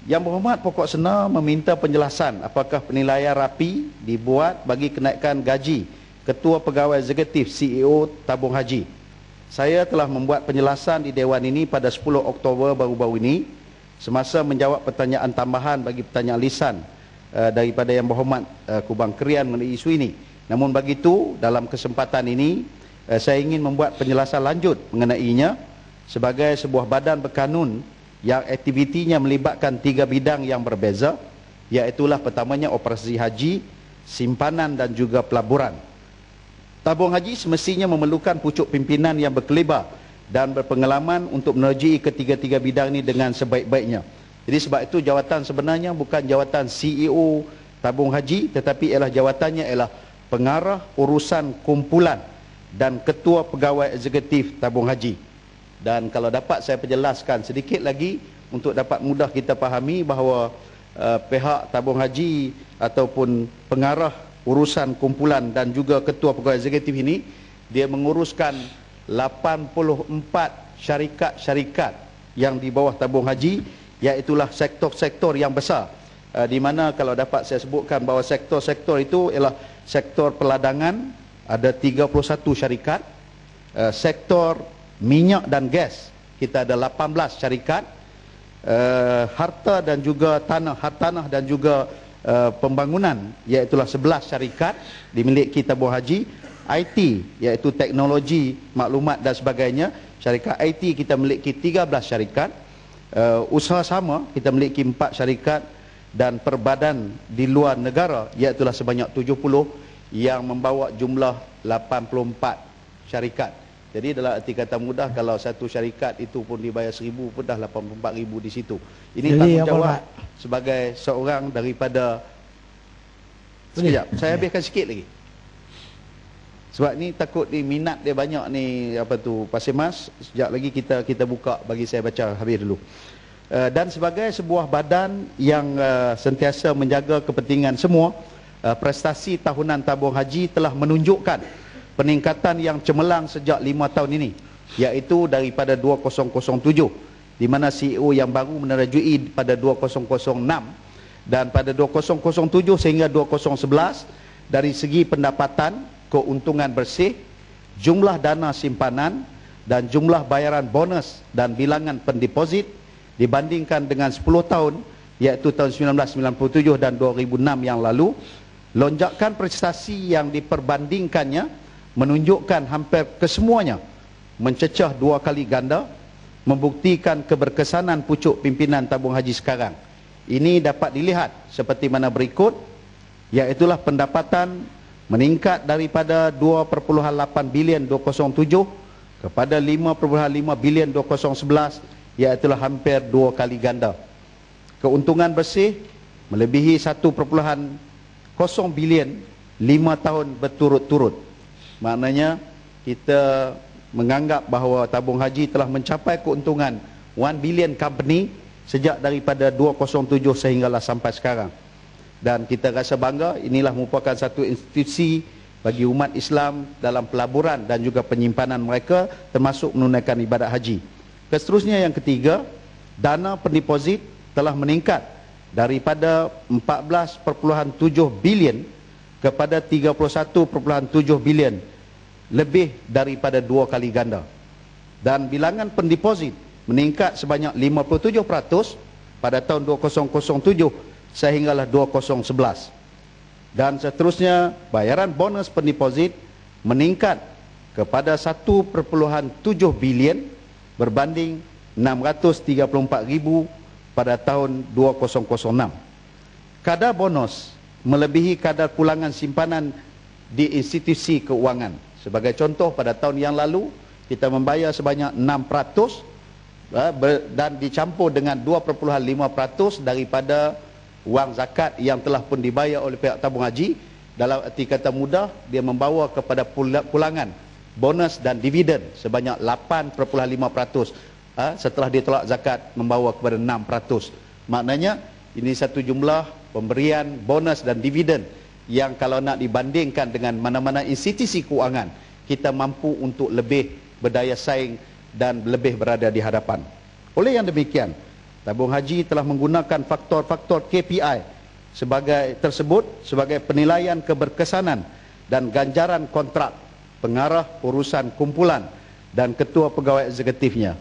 Yang Berhormat Pokok Sena meminta penjelasan apakah penilaian rapi dibuat bagi kenaikan gaji Ketua Pegawai Eksekutif CEO Tabung Haji. Saya telah membuat penjelasan di Dewan ini pada 10 Oktober baru-baru ini semasa menjawab pertanyaan tambahan bagi pertanyaan lisan daripada Yang Berhormat Kubang Krian mengenai isu ini. Namun begitu, dalam kesempatan ini saya ingin membuat penjelasan lanjut mengenainya sebagai sebuah badan berkanun yang aktivitinya melibatkan 3 bidang yang berbeza, iaitulah pertamanya operasi haji, simpanan dan juga pelaburan. Tabung haji semestinya memerlukan pucuk pimpinan yang berkelibar dan berpengalaman untuk menerjui ketiga-tiga bidang ini dengan sebaik-baiknya. Jadi sebab itu jawatan sebenarnya bukan jawatan CEO Tabung Haji, tetapi ialah jawatannya ialah pengarah urusan kumpulan dan ketua pegawai eksekutif Tabung Haji. Dan kalau dapat saya perjelaskan sedikit lagi untuk dapat mudah kita fahami bahawa pihak Tabung Haji ataupun pengarah urusan kumpulan dan juga ketua pegawai eksekutif ini, dia menguruskan 84 syarikat-syarikat yang di bawah Tabung Haji, iaitulah sektor-sektor yang besar, di mana kalau dapat saya sebutkan bahawa sektor-sektor itu ialah sektor peladangan ada 31 syarikat, sektor minyak dan gas kita ada 18 syarikat, harta dan juga tanah dan juga pembangunan iaitulah 11 syarikat dimiliki Tabung Haji. IT iaitu teknologi maklumat dan sebagainya, syarikat IT kita miliki 13 syarikat, usaha sama kita miliki 4 syarikat, dan perbadan di luar negara iaitulah sebanyak 70 yang membawa jumlah 84 syarikat. Jadi dalam arti kata mudah, kalau satu syarikat itu pun dibayar 1,000 pun dah 84,000 di situ. Ini tanggungjawab sebagai seorang daripada. Sekejap, saya habiskan sikit lagi. Sebab ni takut ni minat dia banyak ni apa tu Pasir Mas. Sekejap lagi kita buka bagi saya baca habis dulu. Dan sebagai sebuah badan yang sentiasa menjaga kepentingan semua, prestasi tahunan Tabung Haji telah menunjukkan peningkatan yang cemerlang sejak 5 tahun ini, iaitu daripada 2007 di mana CEO yang baru menerjui pada 2006, dan pada 2007 sehingga 2011 dari segi pendapatan, keuntungan bersih, jumlah dana simpanan dan jumlah bayaran bonus dan bilangan pendeposit dibandingkan dengan 10 tahun iaitu tahun 1997 dan 2006 yang lalu, lonjakan prestasi yang diperbandingkannya menunjukkan hampir kesemuanya mencecah 2 kali ganda, membuktikan keberkesanan pucuk pimpinan Tabung Haji sekarang. Ini dapat dilihat seperti mana berikut, iaitulah pendapatan meningkat daripada 2.8 bilion 2007 kepada 5.5 bilion 2011, iaitulah hampir 2 kali ganda. Keuntungan bersih melebihi 1.0 bilion 5 tahun berturut-turut. Maknanya kita menganggap bahawa Tabung Haji telah mencapai keuntungan 1 billion company sejak daripada 2007 sehinggalah sampai sekarang. Dan kita rasa bangga, inilah merupakan satu institusi bagi umat Islam dalam pelaburan dan juga penyimpanan mereka, termasuk menunaikan ibadat haji. Seterusnya yang ketiga, dana pendeposit telah meningkat daripada 14.7 bilion kepada 31.7 bilion, lebih daripada 2 kali ganda. Dan bilangan pendeposit meningkat sebanyak 57% pada tahun 2007 sehinggalah 2011. Dan seterusnya, bayaran bonus pendeposit meningkat kepada 1.7 bilion berbanding 634,000 pada tahun 2006. Kadar bonus melebihi kadar pulangan simpanan di institusi keuangan. Sebagai contoh, pada tahun yang lalu kita membayar sebanyak 6% dan dicampur dengan 2.5% daripada wang zakat yang telah pun dibayar oleh pihak Tabung Haji. Dalam arti kata mudah, dia membawa kepada pulangan bonus dan dividen sebanyak 8.5%, setelah ditolak zakat membawa kepada 6%. Maknanya ini satu jumlah pemberian bonus dan dividen yang kalau nak dibandingkan dengan mana-mana institusi keuangan, kita mampu untuk lebih berdaya saing dan lebih berada di hadapan. Oleh yang demikian, Tabung haji telah menggunakan faktor-faktor KPI sebagai penilaian keberkesanan dan ganjaran kontrak pengarah urusan kumpulan dan ketua pegawai eksekutifnya.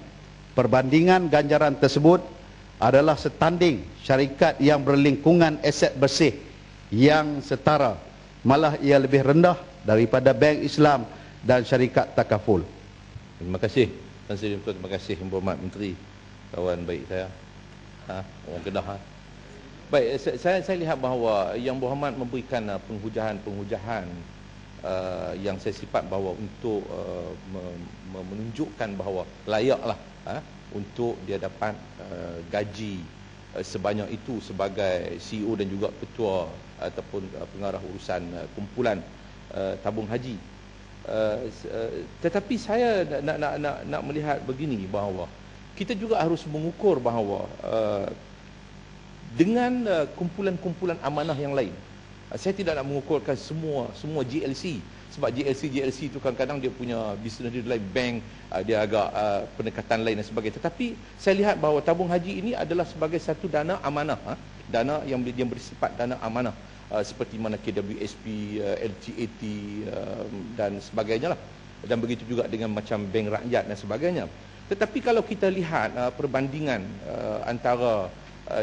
Perbandingan ganjaran tersebut adalah setanding syarikat yang berlingkungan aset bersih yang setara, malah ia lebih rendah daripada bank Islam dan syarikat takaful. Terima kasih Tan Sri Dimpu, terima kasih Yang Berhormat Menteri, kawan baik saya, orang Kedah. Baik, saya lihat bahawa Yang Berhormat memberikan penghujahan yang saya sifat bahawa untuk menunjukkan bahawa layaklah untuk dia dapat gaji sebanyak itu sebagai CEO dan juga ketua ataupun pengarah urusan kumpulan tabung haji. Tetapi saya nak melihat begini bahawa kita juga harus mengukur bahawa dengan kumpulan-kumpulan amanah yang lain, saya tidak nak mengukurkan semua GLC, sebab GLC itu kadang-kadang dia punya bisnes dia lain, bank dia agak pendekatan lain dan sebagainya. Tetapi saya lihat bahawa tabung haji ini adalah sebagai satu dana amanah, dana yang bersifat dana amanah, seperti mana KWSP, LTAT dan sebagainya lah, dan begitu juga dengan macam bank rakyat dan sebagainya. Tetapi kalau kita lihat perbandingan antara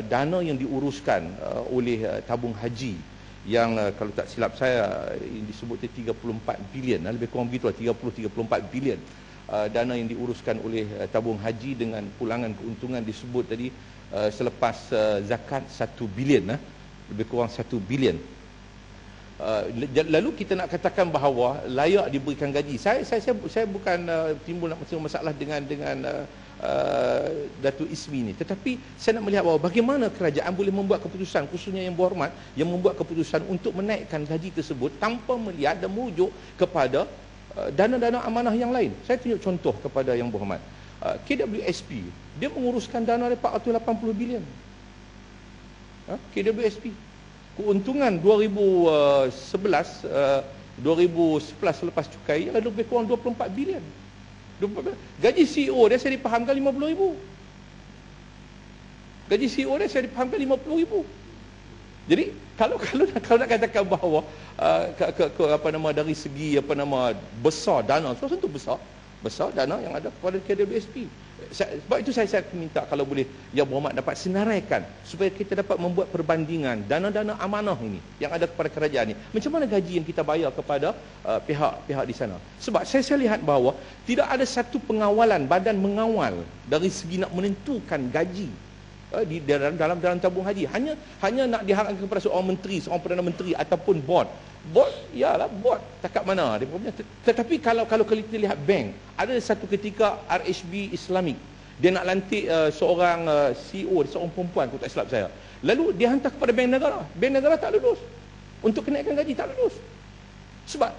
dana yang diuruskan oleh tabung haji yang kalau tak silap saya disebut 34 bilion, lebih kurang begitu, 30-34 bilion dana yang diuruskan oleh tabung haji dengan pulangan keuntungan disebut tadi selepas zakat 1 bilion, lebih kurang 1 bilion. Lalu kita nak katakan bahawa layak diberikan gaji. Saya bukan timbul nak masalah dengan Datuk Ismi ni, tetapi saya nak melihat bahawa bagaimana kerajaan boleh membuat keputusan, khususnya Yang Berhormat yang membuat keputusan untuk menaikkan gaji tersebut tanpa melihat dan merujuk kepada dana-dana amanah yang lain. Saya tunjuk contoh kepada Yang Berhormat. KWSP dia menguruskan dana 480 bilion. KWSP keuntungan 2011 selepas cukai ialah lebih kurang 24 bilion. Gaji CEO dia saya dipahamkan 50,000. Gaji CEO dia saya dipahamkan 50,000. Jadi kalau nak katakan bahawa dari segi besar dana, so tentu besar dana yang ada kepada KWSP. Sebab itu saya minta kalau boleh Yang Berhormat dapat senaraikan supaya kita dapat membuat perbandingan dana-dana amanah ini yang ada kepada kerajaan ini. Macam mana gaji yang kita bayar kepada pihak di sana? Sebab saya lihat bahawa tidak ada satu pengawalan, badan mengawal dari segi nak menentukan gaji di dalam tabung haji. Hanya nak diharapkan kepada seorang menteri, seorang Perdana Menteri ataupun board. Ialah board takat mana dia punya. Tetapi kalau kita lihat bank, ada satu ketika RHB Islamic dia nak lantik seorang CEO, seorang perempuan kalau tak silap saya. Lalu dia hantar kepada bank negara. Bank negara tak lulus. Untuk kenaikan gaji tak lulus. Sebab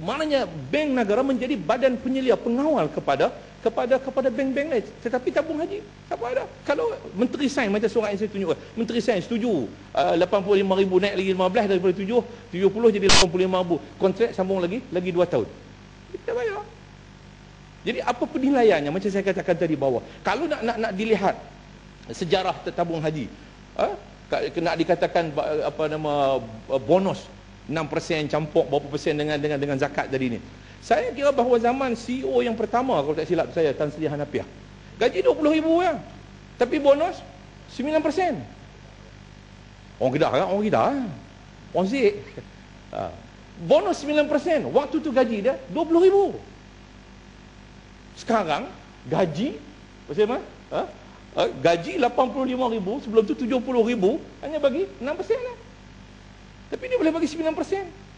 maknanya bank negara menjadi badan penyelia pengawal kepada bank-bank lain. Tetapi tabung haji tak ada. Kalau menteri sains macam surat yang saya tunjuk, menteri sains setuju 85,000 naik lagi 15 daripada 70 jadi 85,000. Kontrak sambung lagi 2 tahun. Kita bayar. Jadi apa penilaiannya? Macam saya katakan tadi bahawa kalau nak dilihat sejarah tabung haji, nak dikatakan bonus 6% campur berapa persen dengan zakat tadi ni. Saya kira bahawa zaman CEO yang pertama kalau tak silap saya, Tan Sri Hanafiah, gaji 20,000 ya. Tapi bonus 9%. Orang Kedah kan? Orang Kedah. Orang Zik. Bonus 9%. Waktu tu gaji dia 20,000. Sekarang gaji macam mana? Gaji 85,000, sebelum tu 70,000, hanya bagi 6% lah. Tapi dia boleh bagi 9%.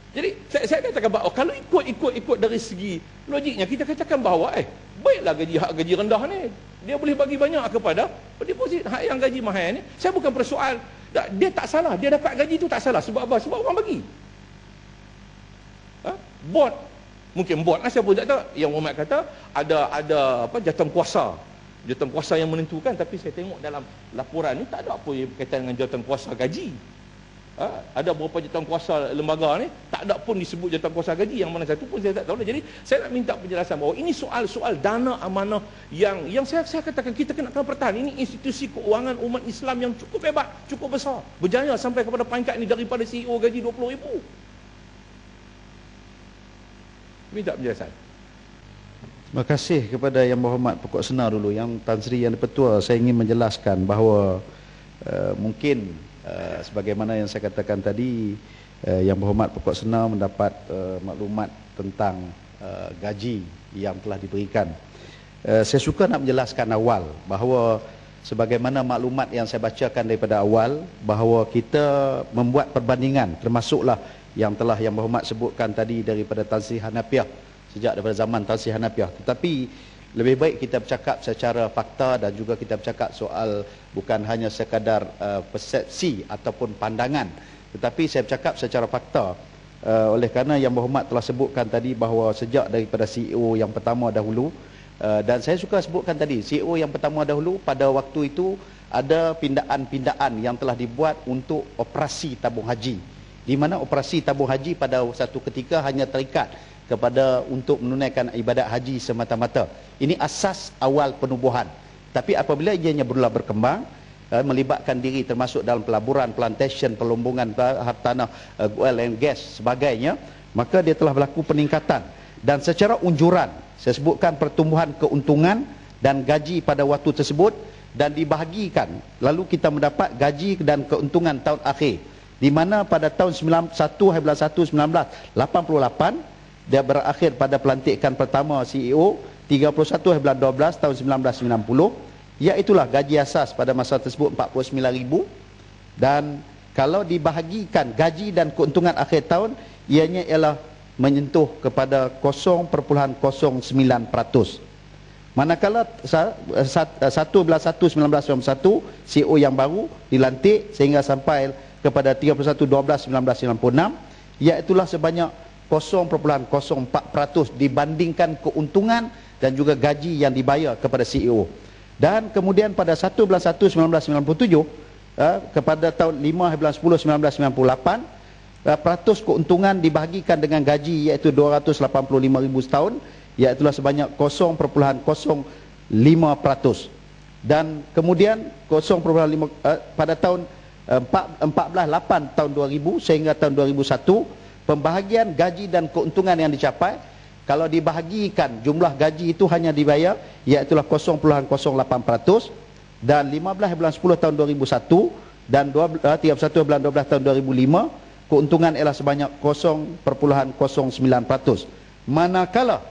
Jadi saya katakan bahawa kalau ikut dari segi logiknya, kita katakan bahawa baiklah gaji rendah ni dia boleh bagi banyak kepada deposit. Hak yang gaji mahal ni, saya bukan persoal dia tak salah, dia dapat gaji tu tak salah. Sebab apa? Sebab orang bagi. Board, mungkin board saya pun tak tahu. Yang Muhammad kata ada jawatan kuasa yang menentukan. Tapi saya tengok dalam laporan ni tak ada apa yang berkaitan dengan jawatan kuasa gaji. Ada berapa jawatankuasa lembaga ni, tak ada pun disebut jawatankuasa gaji, yang mana satu pun saya tak tahu. Jadi saya nak minta penjelasan bahawa ini soal-soal dana amanah yang saya katakan kita kena pertahan. Ini institusi keuangan umat Islam yang cukup hebat, cukup besar, berjaya sampai kepada peringkat ini daripada CEO gaji 20,000. Minta penjelasan. Terima kasih kepada Yang Berhormat Pokok Senar dulu. Yang Tan Sri Yang di-Pertua, saya ingin menjelaskan bahawa mungkin sebagaimana yang saya katakan tadi, Yang Berhormat Pokok Senar mendapat maklumat tentang gaji yang telah diberikan. Saya suka nak menjelaskan awal bahawa sebagaimana maklumat yang saya bacakan daripada awal, bahawa kita membuat perbandingan, termasuklah yang telah Yang Berhormat sebutkan tadi daripada Tan Sri Hanafiah, sejak daripada zaman Tan Sri Hanafiah. Tetapi lebih baik kita bercakap secara fakta dan juga kita bercakap soal bukan hanya sekadar persepsi ataupun pandangan, tetapi saya bercakap secara fakta oleh kerana Yang Berhormat telah sebutkan tadi bahawa sejak daripada CEO yang pertama dahulu, dan saya suka sebutkan tadi CEO yang pertama dahulu, pada waktu itu ada pindaan-pindaan yang telah dibuat untuk operasi tabung haji, di mana operasi tabung haji pada satu ketika hanya terikat kepada untuk menunaikan ibadat haji semata-mata. Ini asas awal penubuhan. Tapi apabila ianya bermula berkembang, melibatkan diri termasuk dalam pelaburan, plantation, pelumbungan hartanah, oil and gas sebagainya, maka dia telah berlaku peningkatan. Dan secara unjuran, saya sebutkan pertumbuhan keuntungan dan gaji pada waktu tersebut, dan dibahagikan. Lalu kita mendapat gaji dan keuntungan tahun akhir, di mana pada tahun 1/1/1988 dia berakhir pada pelantikan pertama CEO 31/12 tahun 1990, iaitulah gaji asas pada masa tersebut 49,000, dan kalau dibahagikan gaji dan keuntungan akhir tahun, ianya ialah menyentuh kepada 0.09%. Manakala 1/1/1991 CEO yang baru dilantik sehingga sampai kepada 31/12/1996, iaitulah sebanyak 0.04% dibandingkan keuntungan dan juga gaji yang dibayar kepada CEO. Dan kemudian pada 1/1/1997 kepada tahun 5/10/1998, peratus keuntungan dibahagikan dengan gaji iaitu 285,000 setahun, iaitulah sebanyak 0.05%. Dan kemudian 0.5 pada tahun 14/8 tahun 2000 sehingga tahun 2001, pembahagian gaji dan keuntungan yang dicapai, kalau dibahagikan jumlah gaji itu hanya dibayar iaitulah 0.08%, dan 15 bulan 10 tahun 2001 dan 31 bulan 12 tahun 2005 keuntungan ialah sebanyak 0.09%. Manakala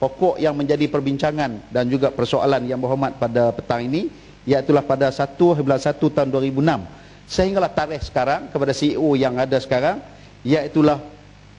pokok yang menjadi perbincangan dan juga persoalan Yang Berhormat pada petang ini iaitulah pada 1/1 tahun 2006 sehinggalah tarikh sekarang kepada CEO yang ada sekarang, iaitulah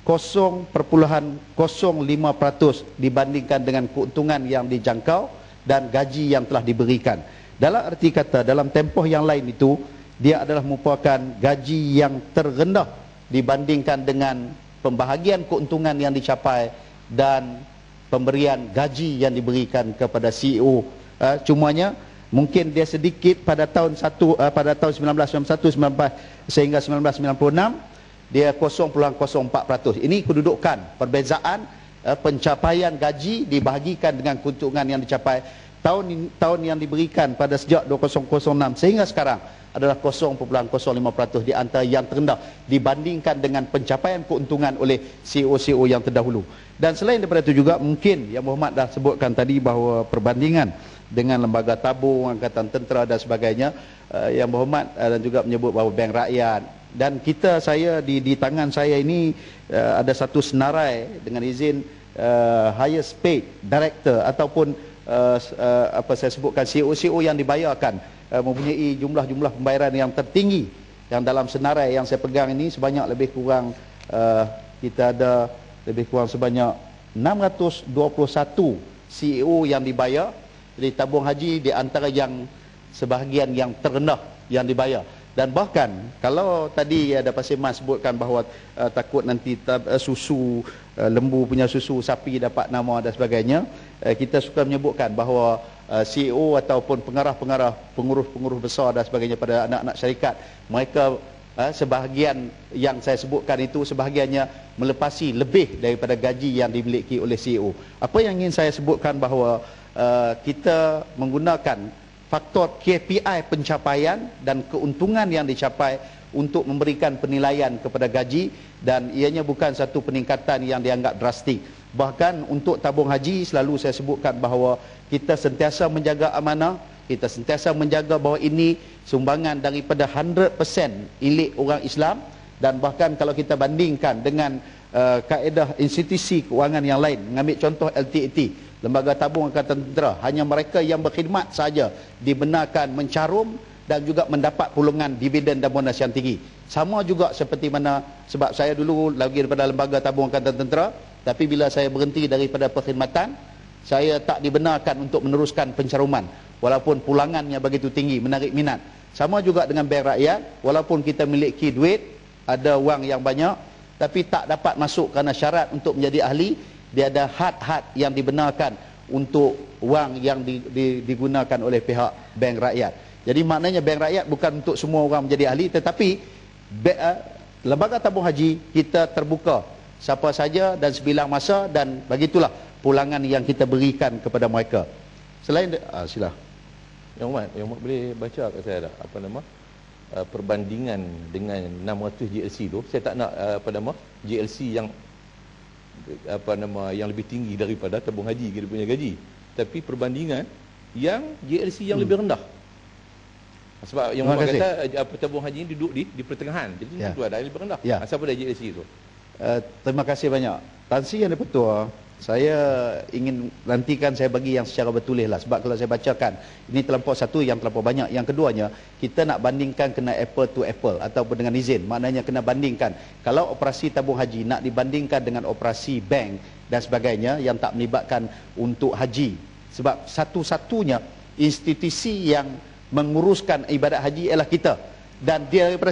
0.05% dibandingkan dengan keuntungan yang dijangkau dan gaji yang telah diberikan. Dalam arti kata, dalam tempoh yang lain itu, dia adalah merupakan gaji yang terendah dibandingkan dengan pembahagian keuntungan yang dicapai dan pemberian gaji yang diberikan kepada CEO. Cumanya mungkin dia sedikit pada tahun 1991 sehingga 1996 dia 0.04%. Ini kedudukan perbezaan pencapaian gaji dibahagikan dengan keuntungan yang dicapai tahun yang diberikan pada sejak 2006 sehingga sekarang adalah 0.05% di antara yang terendah dibandingkan dengan pencapaian keuntungan oleh CEO-CEO yang terdahulu. Dan selain daripada itu juga mungkin Yang Berhormat dah sebutkan tadi bahawa perbandingan dengan lembaga tabung, angkatan tentera dan sebagainya, Yang Berhormat dan juga menyebut bahawa Bank Rakyat, dan saya di tangan saya ini ada satu senarai dengan izin highest paid director ataupun apa saya sebutkan CEO-CEO yang dibayarkan mempunyai jumlah-jumlah pembayaran yang tertinggi, yang dalam senarai yang saya pegang ini sebanyak lebih kurang kita ada lebih kurang sebanyak 621 CEO yang dibayar. Jadi tabung haji di antara yang sebahagian yang terendah yang dibayar. Dan bahkan kalau tadi ada Pasir Mas sebutkan bahawa takut nanti susu lembu punya susu sapi dapat nama dan sebagainya, kita suka menyebutkan bahawa CEO ataupun pengarah-pengarah, pengurus-pengurus besar dan sebagainya pada anak-anak syarikat, mereka sebahagian yang saya sebutkan itu sebahagiannya melepasi lebih daripada gaji yang dimiliki oleh CEO. Apa yang ingin saya sebutkan bahawa kita menggunakan faktor KPI pencapaian dan keuntungan yang dicapai untuk memberikan penilaian kepada gaji, dan ianya bukan satu peningkatan yang dianggap drastik. Bahkan untuk tabung haji selalu saya sebutkan bahawa kita sentiasa menjaga amanah, kita sentiasa menjaga bahawa ini sumbangan daripada 100% milik orang Islam, dan bahkan kalau kita bandingkan dengan kaedah institusi kewangan yang lain, mengambil contoh LTAT, Lembaga Tabung Angkatan Tentera, hanya mereka yang berkhidmat saja dibenarkan mencarum dan juga mendapat pulungan dividen dan bonus yang tinggi. Sama juga seperti mana, sebab saya dulu lagi daripada Lembaga Tabung Angkatan Tentera, tapi bila saya berhenti daripada perkhidmatan, saya tak dibenarkan untuk meneruskan pencaruman walaupun pulangannya begitu tinggi, menarik minat. Sama juga dengan bank rakyat, walaupun kita miliki duit, ada wang yang banyak, tapi tak dapat masuk kerana syarat untuk menjadi ahli, dia ada had-had yang dibenarkan untuk wang yang digunakan oleh pihak bank rakyat. Jadi maknanya bank rakyat bukan untuk semua orang menjadi ahli, tetapi Lembaga Tabung Haji kita terbuka siapa saja dan sebilang masa, dan begitulah pulangan yang kita berikan kepada mereka. Selain sila. Yang Umat boleh baca kat saya tak apa nama perbandingan dengan 600 GLC tu. Saya tak nak GLC yang yang lebih tinggi daripada tabung haji kita punya gaji, tapi perbandingan yang GLC yang lebih rendah. Sebab yang Umat kata tabung haji ini duduk di pertengahan, jadi itu ada yang lebih rendah. Siapa dah GLC tu? Terima kasih banyak Tan Sri Yang Di-Pertua. Saya ingin nantikan saya bagi yang secara bertulis lah, sebab kalau saya bacakan ini terlampau satu, yang terlampau banyak. Yang keduanya, kita nak bandingkan kena apple to apple ataupun dengan izin, maknanya kena bandingkan. Kalau operasi tabung haji nak dibandingkan dengan operasi bank dan sebagainya yang tak melibatkan untuk haji, sebab satu-satunya institusi yang menguruskan ibadat haji ialah kita, dan daripada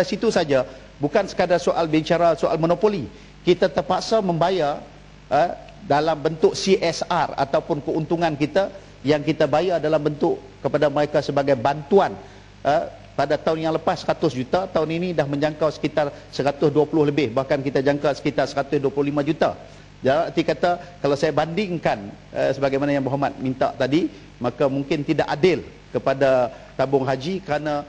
situ saja bukan sekadar soal bicara soal monopoli, kita terpaksa membayar dalam bentuk CSR ataupun keuntungan kita yang kita bayar dalam bentuk kepada mereka sebagai bantuan. Pada tahun yang lepas 100 juta, tahun ini dah menjangkau sekitar 120 lebih, bahkan kita jangka sekitar 125 juta. Jadi kata kalau saya bandingkan sebagaimana yang berhormat minta tadi, maka mungkin tidak adil kepada tabung haji kerana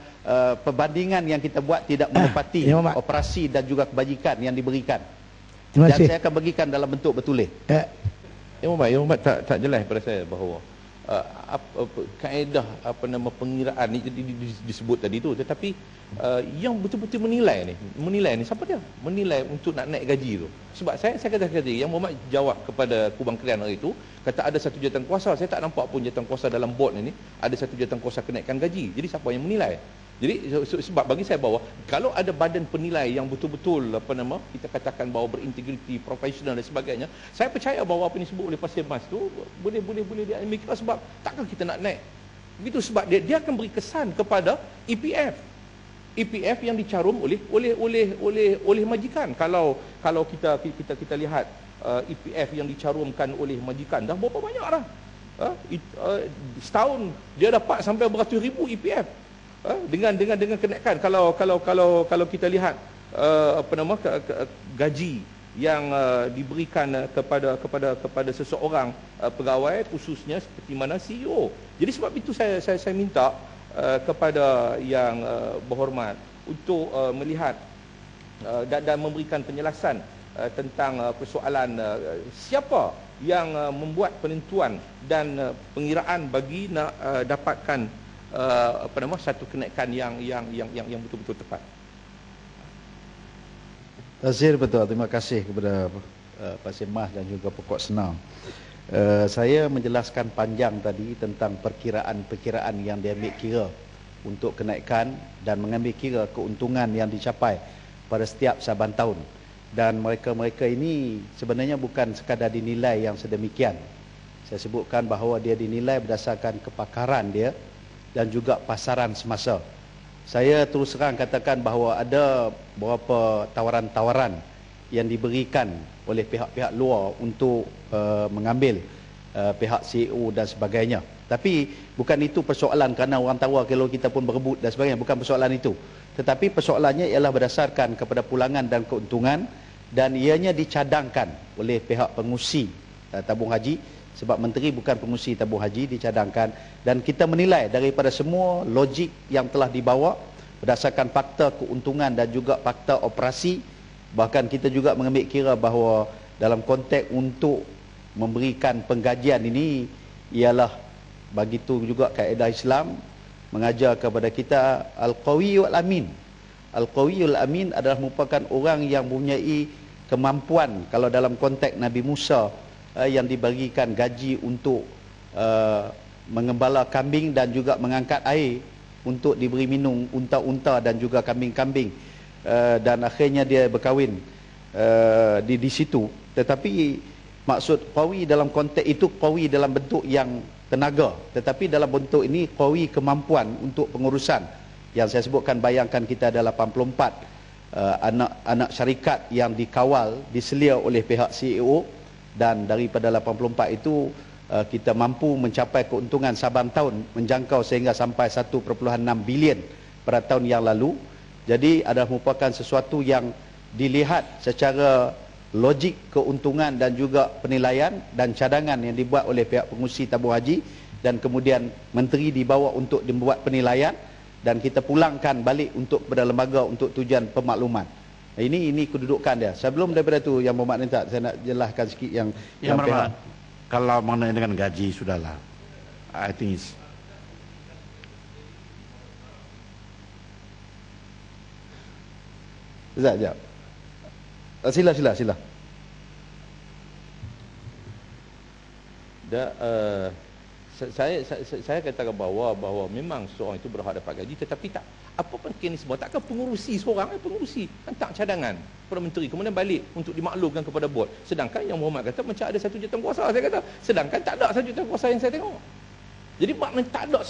perbandingan yang kita buat tidak menepati operasi dan juga kebajikan yang diberikan. Dan saya akan bagikan dalam bentuk bertulis. Yang Umat tak jelas pada saya bahawa kaedah pengiraan ni disebut tadi tu, tetapi yang betul-betul menilai ni siapa dia? Menilai untuk nak naik gaji tu. Sebab saya kata tadi, yang Muhammad jawab kepada Kubang Kalian hari itu, kata ada satu jawatankuasa. Saya tak nampak pun jawatankuasa dalam board ni ada satu jawatankuasa kenaikan gaji. Jadi siapa yang menilai? Jadi sebab bagi saya bahawa kalau ada badan penilai yang betul-betul kita katakan bahawa berintegriti, profesional dan sebagainya, saya percaya bahawa apa yang disebut oleh Pasir Mas tu boleh diambil, sebab takkan kita nak naik begitu, sebab dia akan beri kesan kepada EPF yang dicarum oleh majikan. Kalau kita lihat EPF yang dicarumkan oleh majikan dah berapa banyak dah. Setahun dia dapat sampai beratus ribu EPF. Dengan kenaikan, kalau kita lihat gaji yang diberikan kepada seseorang pegawai, khususnya seperti mana CEO. Jadi sebab itu saya minta kepada yang berhormat untuk melihat dan memberikan penjelasan tentang persoalan siapa yang membuat penentuan dan pengiraan bagi nak dapatkan satu kenaikan yang betul-betul tepat. Tazir, betul. Terima kasih kepada Pasir Mas dan juga Pokok Senang. Saya menjelaskan panjang tadi tentang perkiraan yang diambil kira untuk kenaikan dan mengambil kira keuntungan yang dicapai pada setiap saban tahun. Dan mereka ini sebenarnya bukan sekadar dinilai yang sedemikian. Saya sebutkan bahawa dia dinilai berdasarkan kepakaran dia dan juga pasaran semasa. Saya terus terang katakan bahawa ada beberapa tawaran-tawaran yang diberikan oleh pihak-pihak luar untuk mengambil pihak CEO dan sebagainya. Tapi bukan itu persoalan kerana orang tawar kalau kita pun berebut dan sebagainya, bukan persoalan itu. Tetapi persoalannya ialah berdasarkan kepada pulangan dan keuntungan, dan ianya dicadangkan oleh pihak pengurusi tabung haji, sebab menteri bukan pengurusi tabung haji, dicadangkan. Dan kita menilai daripada semua logik yang telah dibawa berdasarkan fakta keuntungan dan juga fakta operasi, bahkan kita juga mengambil kira bahawa dalam konteks untuk memberikan penggajian ini ialah begitu juga kaedah Islam mengajar kepada kita Al-Qawiyul Amin. Al-Qawiyul Amin adalah merupakan orang yang mempunyai kemampuan. Kalau dalam konteks Nabi Musa yang dibagikan gaji untuk mengembala kambing dan juga mengangkat air untuk diberi minum unta-unta dan juga kambing-kambing, dan akhirnya dia berkahwin di situ. Tetapi maksud qawi dalam konteks itu qawi dalam bentuk yang tenaga, tetapi dalam bentuk ini qawi kemampuan untuk pengurusan. Yang saya sebutkan, bayangkan kita ada 84 anak syarikat yang dikawal, diselia oleh pihak CEO, dan daripada 84 itu kita mampu mencapai keuntungan saban tahun menjangkau sehingga sampai 1.6 bilion pada tahun yang lalu. Jadi adalah merupakan sesuatu yang dilihat secara logik keuntungan dan juga penilaian dan cadangan yang dibuat oleh pihak pengurusi tabung haji, dan kemudian menteri dibawa untuk membuat penilaian dan kita pulangkan balik untuk kepada lembaga untuk tujuan pemakluman. Ini kedudukan dia. Sebelum daripada tu yang bermakna tak, saya nak jelaskan sikit yang pihak, kalau mengenai dengan gaji sudahlah. I think it's sekejap. Sila. Saya katakan bahawa memang seorang itu berhak dapat gaji, tetapi tak apa mekanisme, takkan pengurusi seorang pengurusi hantar cadangan kepada menteri kemudian balik untuk dimaklumkan kepada bot, sedangkan yang Muhammad kata macam ada 1 jutawan kuasa. Saya kata sedangkan tak ada 1 jutawan kuasa yang saya tengok. Jadi maknanya tak ada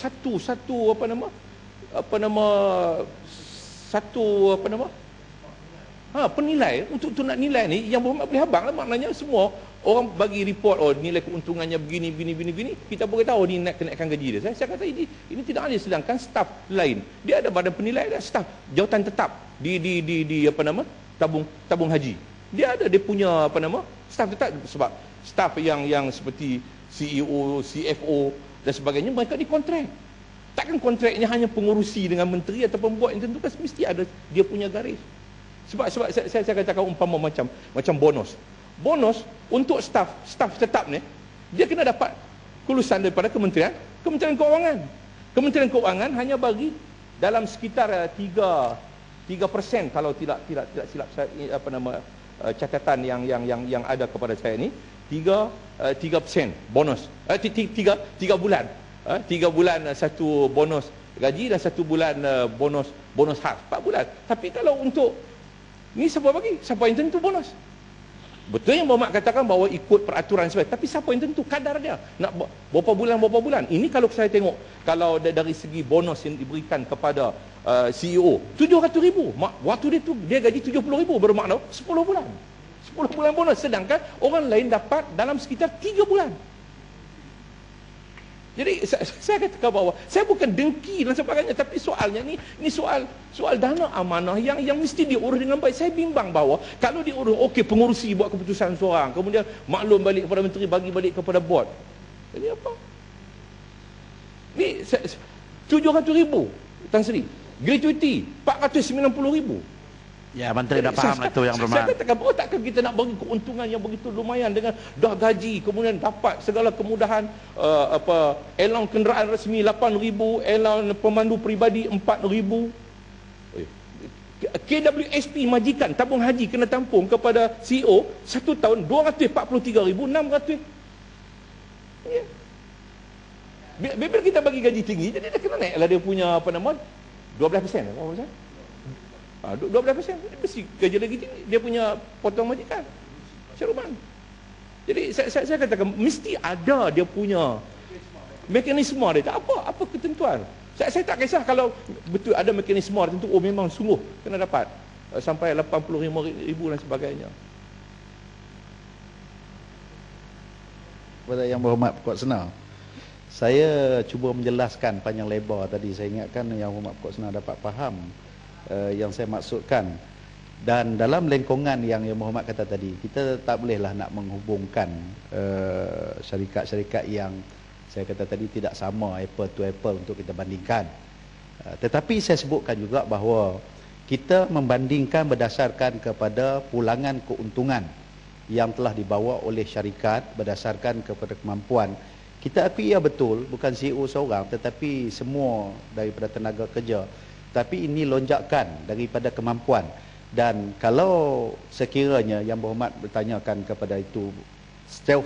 penilai untuk nak nilai ni yang Muhammad boleh habang lah. Maknanya semua orang bagi report, nilai keuntungannya begini, kita boleh tahu ni kenaikan gaji dia. Saya kata ini tidak adil. Sedangkan staf lain dia ada badan penilai dan staf jawatan tetap di tabung haji. Dia ada dia punya staf tetap, sebab staf yang seperti CEO, CFO dan sebagainya mereka dikontrak. Takkan kontraknya hanya pengurusi dengan menteri atau pembuat yang tentu, kan mesti ada dia punya garis. Sebab saya katakan umpama macam bonus untuk staf tetap ni, dia kena dapat kelulusan daripada Kementerian Keuangan. Kementerian Keuangan hanya bagi dalam sekitar 3% kalau tidak silap saya, catatan yang ada kepada saya ni, 3% bonus, 3 bulan, 3 bulan satu bonus gaji dan 1 bulan bonus khas, 4 bulan. Tapi kalau untuk ni siapa bagi? Siapa yang tentu bonus? Betul yang Muhammad katakan bahawa ikut peraturan sebagainya, tapi siapa yang tentu kadar dia? Nak berapa bulan? Ini kalau saya tengok, kalau dari segi bonus yang diberikan kepada CEO 700,000, waktu dia gaji 70,000, bermakna 10 bulan. 10 bulan bonus, sedangkan orang lain dapat dalam sekitar 3 bulan. Jadi saya katakan bahawa saya bukan dengki dan sebagainya, tapi soalnya ni soal dana amanah yang mesti diurus dengan baik. Saya bimbang bahawa kalau diurus, okey, pengurusi buat keputusan seorang, kemudian maklum balik kepada menteri, bagi balik kepada bot. Jadi apa? Ni 700,000 Tan Sri, gratuity 490,000. Ya, menteri dah faham lah itu yang bermakna. Saya katakan, takkan kita nak bagi keuntungan yang begitu lumayan dengan dah gaji, kemudian dapat segala kemudahan, allowance kenderaan resmi 8,000, allowance pemandu peribadi 4,000. KWSP majikan tabung haji kena tampung kepada CEO 1 tahun 243,600. Ya. Bila kita bagi gaji tinggi, jadi dia kena naiklah dia punya 12%. Apa maksudnya? 12%, dia mesti gaji lagi tinggi, dia punya potong majikan Syarman. Jadi saya katakan mesti ada dia punya mekanisme dia. Apa ketentuan. Saya tak kisah kalau betul ada mekanisme tertentu, memang sungguh kena dapat sampai 85,000 dan sebagainya. Kepada Yang Berhormat Kuat Senar, Saya cuba menjelaskan panjang lebar tadi. Saya ingatkan Yang Berhormat Pokok Senang dapat faham yang saya maksudkan. Dan dalam lengkungan yang Berhormat kata tadi, kita tak bolehlah nak menghubungkan syarikat-syarikat yang saya kata tadi tidak sama apple to apple untuk kita bandingkan. Tetapi saya sebutkan juga bahawa kita membandingkan berdasarkan kepada pulangan keuntungan yang telah dibawa oleh syarikat berdasarkan kepada kemampuan. Kita akui ya betul, bukan CEO seorang tetapi semua daripada tenaga kerja. Tapi ini lonjakan daripada kemampuan. Dan kalau sekiranya Yang Berhormat bertanyakan kepada itu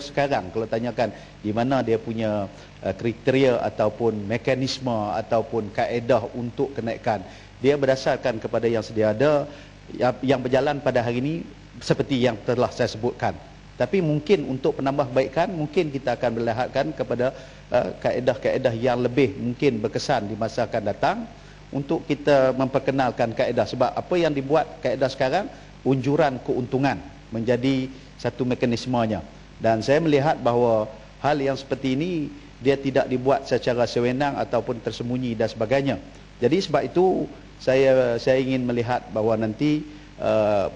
sekarang, kalau tanyakan di mana dia punya kriteria ataupun mekanisme ataupun kaedah untuk kenaikan, dia berdasarkan kepada yang sedia ada, yang berjalan pada hari ini seperti yang telah saya sebutkan. Tapi mungkin untuk penambahbaikan, mungkin kita akan melihatkan kepada kaedah-kaedah yang lebih mungkin berkesan di masa akan datang untuk kita memperkenalkan kaedah. Sebab apa yang dibuat kaedah sekarang, unjuran keuntungan menjadi satu mekanismenya. Dan saya melihat bahawa hal yang seperti ini dia tidak dibuat secara sewenang ataupun tersembunyi dan sebagainya. Jadi sebab itu saya ingin melihat bahawa nanti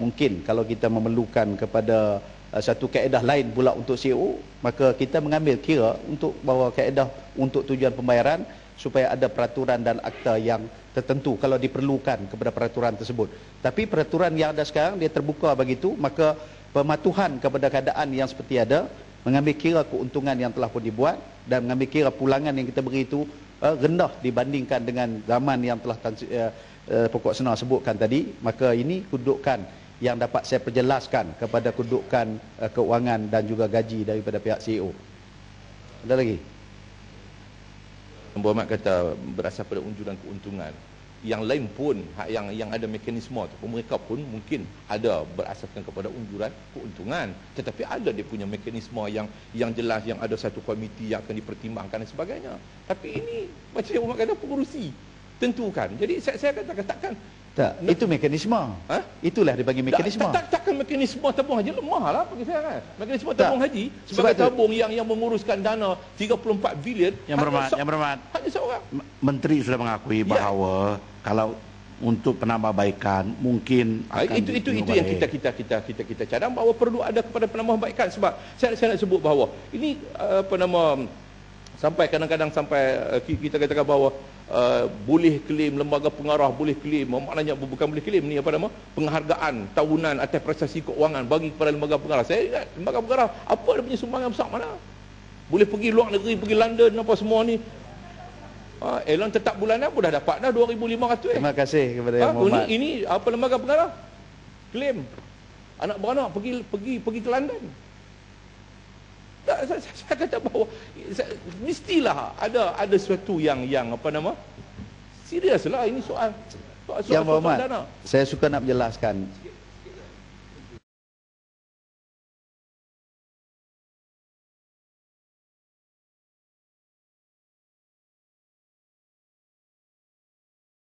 mungkin kalau kita memerlukan kepada satu kaedah lain pula untuk CEO, maka kita mengambil kira untuk bahawa kaedah untuk tujuan pembayaran supaya ada peraturan dan akta yang tertentu kalau diperlukan kepada peraturan tersebut. Tapi peraturan yang ada sekarang dia terbuka begitu, maka pematuhan kepada keadaan yang seperti ada, mengambil kira keuntungan yang telah pun dibuat dan mengambil kira pulangan yang kita beri itu rendah dibandingkan dengan zaman yang telah Pokok Senang sebutkan tadi, maka ini kedudukan yang dapat saya perjelaskan kepada kedudukan keuangan dan juga gaji daripada pihak CEO. Ada lagi? Yang Berhormat kata berasal pada unjuran keuntungan. Yang lain pun yang ada mekanisme tu, mereka pun mungkin ada berasaskan kepada unjuran keuntungan, tetapi ada dia punya mekanisme yang jelas, yang ada satu komiti yang akan dipertimbangkan dan sebagainya. Tapi ini macam yang Berhormat kata pengurusi tentukan. Jadi saya katakan tak, itu mekanisme. Ha? Itulah dibagi mekanisme. Takkan mekanisme tabung haji lemah lah bagi saya kan. Mekanisme tabung haji Sebab sebagai tabung yang menguruskan dana 34 bilion. Yang Berhormat, hanya seorang. Menteri sudah mengakui bahawa kalau untuk penambahbaikan mungkin akan itu yang kita cadang bahawa perlu ada kepada penambahbaikan. Sebab saya nak sebut bahawa ini sampai kadang-kadang sampai kita katakan bahawa boleh klaim, lembaga pengarah boleh klaim, maknanya bukan boleh klaim ni penghargaan tahunan atas prestasi keuangan bagi kepada lembaga pengarah. Saya ingat lembaga pengarah apa dia punya sumbangan besar mana? Boleh pergi luar negeri, pergi London apa semua ni. Elan tetap bulanan pun dah dapat dah 2,500. Terima kasih kepada Yang Berhormat. Ini apa lembaga pengarah? Klaim anak beranak pergi ke London. Saya kata bahawa mestilah ada sesuatu yang seriuslah ini soal Yang Berhormat, saya suka nak menjelaskan